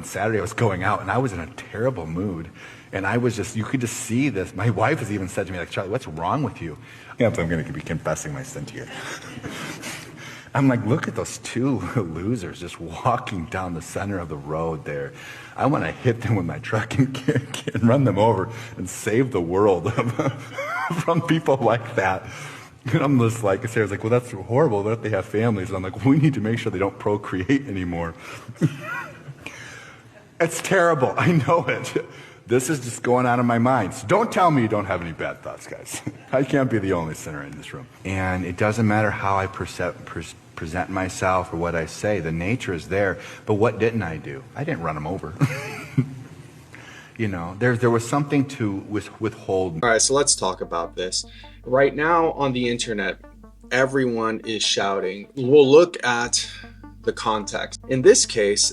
on Saturday I was going out, and I was in a terrible mood. And I was just, you could just see this. My wife has even said to me, like, Charlie, what's wrong with you? Yeah, I'm going to be confessing my sin to you. I'm like, look at those two losers just walking down the center of the road there. I want to hit them with my truck and run them over and save the world from people like that. And I'm just like, Sarah's like, well, that's horrible. What if they have families? And I'm like, well, we need to make sure they don't procreate anymore. It's terrible. I know it. This is just going on in my mind. So don't tell me you don't have any bad thoughts, guys. I can't be the only sinner in this room. And it doesn't matter how I present myself or what I say. The nature is there. But what didn't I do? I didn't run them over. You know, there was something to withhold. All right, so let's talk about this. Right now on the internet, everyone is shouting. We'll look at the context. In this case,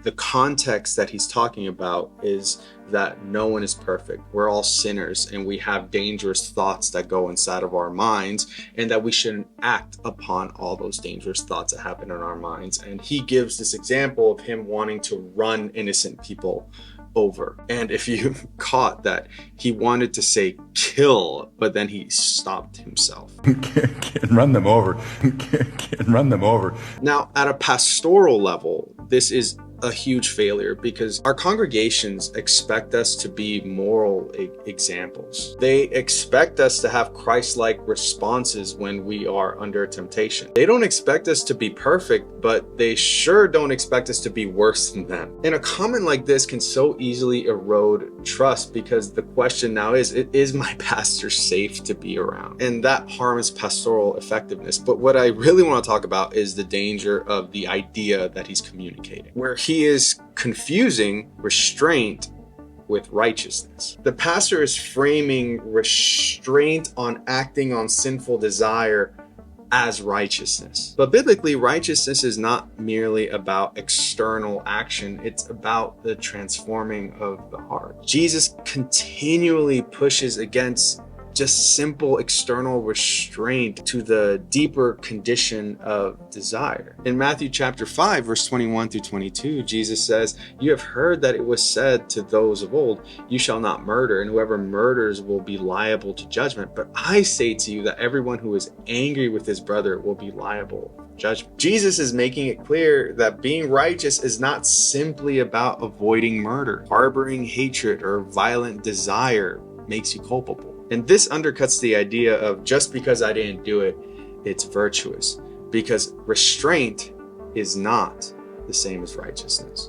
the context that he's talking about is that no one is perfect. We're all sinners, and we have dangerous thoughts that go inside of our minds, and that we shouldn't act upon all those dangerous thoughts that happen in our minds. And he gives this example of him wanting to run innocent people over. And if you caught that, he wanted to say kill, but then he stopped himself. Can't run them over. Can't run them over. Now, at a pastoral level, this is a huge failure, because our congregations expect us to be moral examples. They expect us to have Christ-like responses when we are under temptation. They don't expect us to be perfect, but they sure don't expect us to be worse than them. And a comment like this can so easily erode trust, because the question now is my pastor safe to be around? And that harms pastoral effectiveness. But what I really want to talk about is the danger of the idea that he's communicating, where he is confusing restraint with righteousness. The pastor is framing restraint on acting on sinful desire as righteousness. But biblically, righteousness is not merely about external action, it's about the transforming of the heart. Jesus continually pushes against just simple external restraint to the deeper condition of desire. In Matthew chapter 5, verse 21 through 22, Jesus says, "You have heard that it was said to those of old, 'You shall not murder, and whoever murders will be liable to judgment.' But I say to you that everyone who is angry with his brother will be liable to judgment." Jesus is making it clear that being righteous is not simply about avoiding murder. Harboring hatred or violent desire makes you culpable. And this undercuts the idea of just because I didn't do it, it's virtuous. Because restraint is not the same as righteousness.